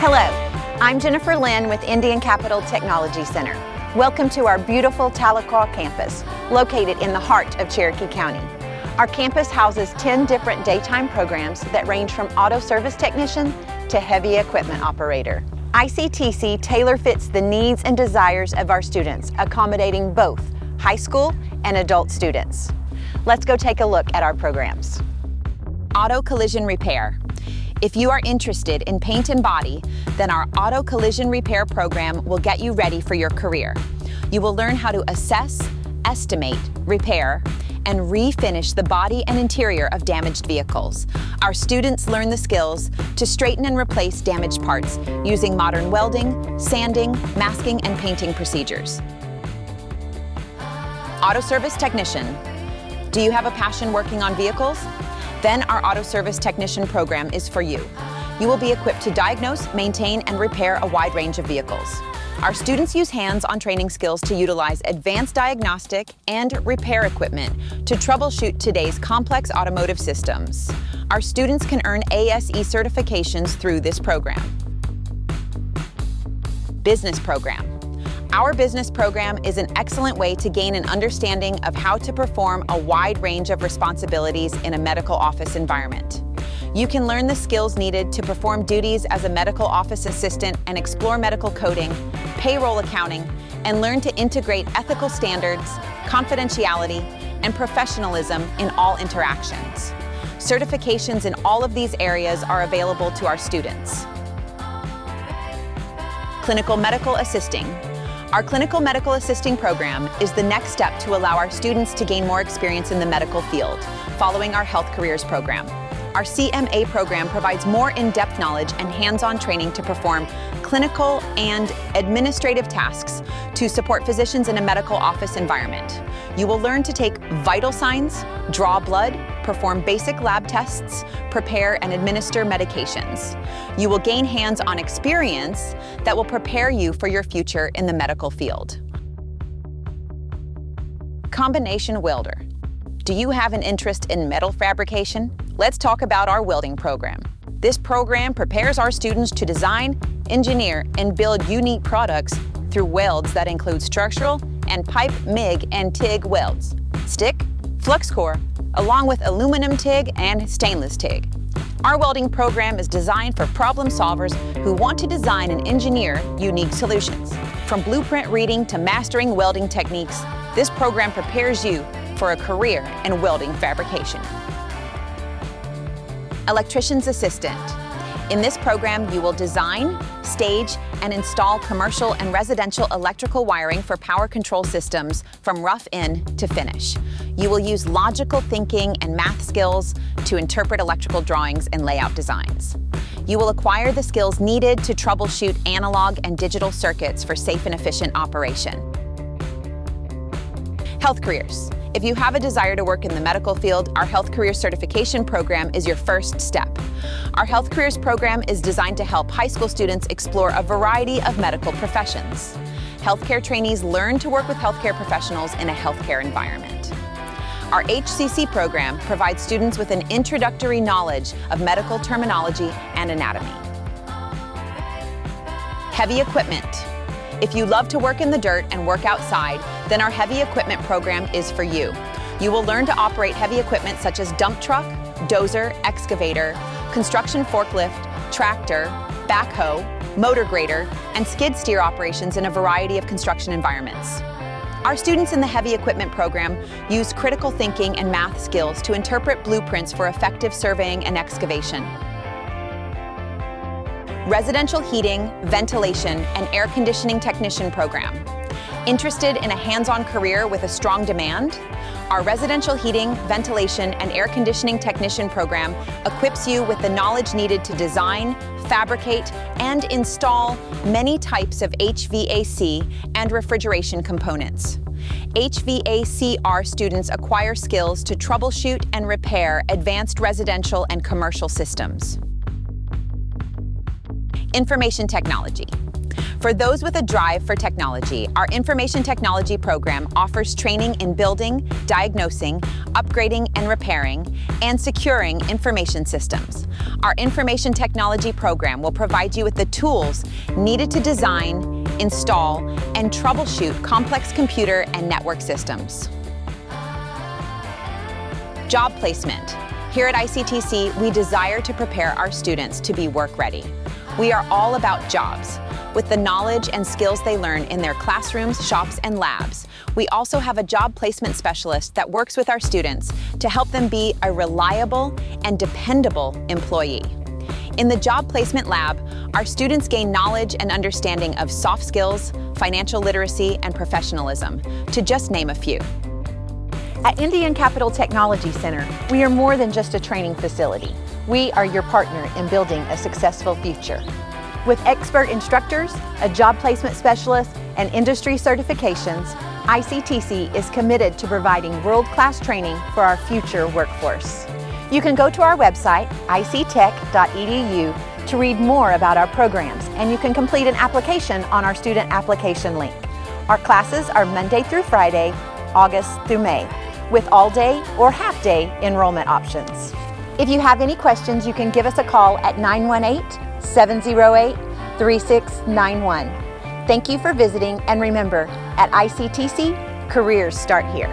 Hello, I'm Jennifer Lynn with Indian Capital Technology Center. Welcome to our beautiful Tahlequah campus, located in the heart of Cherokee County. Our campus houses 10 different daytime programs that range from auto service technician to heavy equipment operator. ICTC tailor-fits the needs and desires of our students, accommodating both high school and adult students. Let's go take a look at our programs. Auto collision repair. If you are interested in paint and body, then our auto collision repair program will get you ready for your career. You will learn how to assess, estimate, repair, and refinish the body and interior of damaged vehicles. Our students learn the skills to straighten and replace damaged parts using modern welding, sanding, masking, and painting procedures. Auto service technician. Do you have a passion working on vehicles? Then our auto service technician program is for you. You will be equipped to diagnose, maintain, and repair a wide range of vehicles. Our students use hands-on training skills to utilize advanced diagnostic and repair equipment to troubleshoot today's complex automotive systems. Our students can earn ASE certifications through this program. Business program. Our business program is an excellent way to gain an understanding of how to perform a wide range of responsibilities in a medical office environment. You can learn the skills needed to perform duties as a medical office assistant and explore medical coding, payroll accounting, and learn to integrate ethical standards, confidentiality, and professionalism in all interactions. Certifications in all of these areas are available to our students. Clinical medical assisting. Our clinical medical assisting program is the next step to allow our students to gain more experience in the medical field, following our Health Careers program. Our CMA program provides more in-depth knowledge and hands-on training to perform clinical and administrative tasks to support physicians in a medical office environment. You will learn to take vital signs, draw blood, perform basic lab tests, prepare and administer medications. You will gain hands-on experience that will prepare you for your future in the medical field. Combination welder. Do you have an interest in metal fabrication? Let's talk about our welding program. This program prepares our students to design, engineer, and build unique products through welds that include structural and pipe MIG and TIG welds, stick, flux core, along with aluminum TIG and stainless TIG. Our welding program is designed for problem solvers who want to design and engineer unique solutions. From blueprint reading to mastering welding techniques, this program prepares you for a career in welding fabrication. Electrician's assistant. In this program, you will design, stage, and install commercial and residential electrical wiring for power control systems from rough in to finish. You will use logical thinking and math skills to interpret electrical drawings and layout designs. You will acquire the skills needed to troubleshoot analog and digital circuits for safe and efficient operation. Health careers. If you have a desire to work in the medical field, our Health Careers Certification program is your first step. Our Health Careers program is designed to help high school students explore a variety of medical professions. Healthcare trainees learn to work with healthcare professionals in a healthcare environment. Our HCC program provides students with an introductory knowledge of medical terminology and anatomy. Heavy equipment. If you love to work in the dirt and work outside, then our heavy equipment program is for you. You will learn to operate heavy equipment such as dump truck, dozer, excavator, construction forklift, tractor, backhoe, motor grader, and skid steer operations in a variety of construction environments. Our students in the heavy equipment program use critical thinking and math skills to interpret blueprints for effective surveying and excavation. Residential heating, ventilation, and air conditioning technician program. Interested in a hands-on career with a strong demand? Our residential heating, ventilation, and air conditioning technician program equips you with the knowledge needed to design, fabricate, and install many types of HVAC and refrigeration components. HVACR students acquire skills to troubleshoot and repair advanced residential and commercial systems. Information technology. For those with a drive for technology, our information technology program offers training in building, diagnosing, upgrading and repairing, and securing information systems. Our information technology program will provide you with the tools needed to design, install, and troubleshoot complex computer and network systems. Job placement. Here at ICTC, we desire to prepare our students to be work-ready. We are all about jobs. With the knowledge and skills they learn in their classrooms, shops, and labs, we also have a job placement specialist that works with our students to help them be a reliable and dependable employee. In the Job Placement Lab, our students gain knowledge and understanding of soft skills, financial literacy, and professionalism, to just name a few. At Indian Capital Technology Center, we are more than just a training facility. We are your partner in building a successful future. With expert instructors, a job placement specialist, and industry certifications, ICTC is committed to providing world-class training for our future workforce. You can go to our website, ictech.edu, to read more about our programs, and you can complete an application on our student application link. Our classes are Monday through Friday, August through May, with all-day or half-day enrollment options. If you have any questions, you can give us a call at 918-708-3691. Thank you for visiting, and remember, at ICTC, careers start here.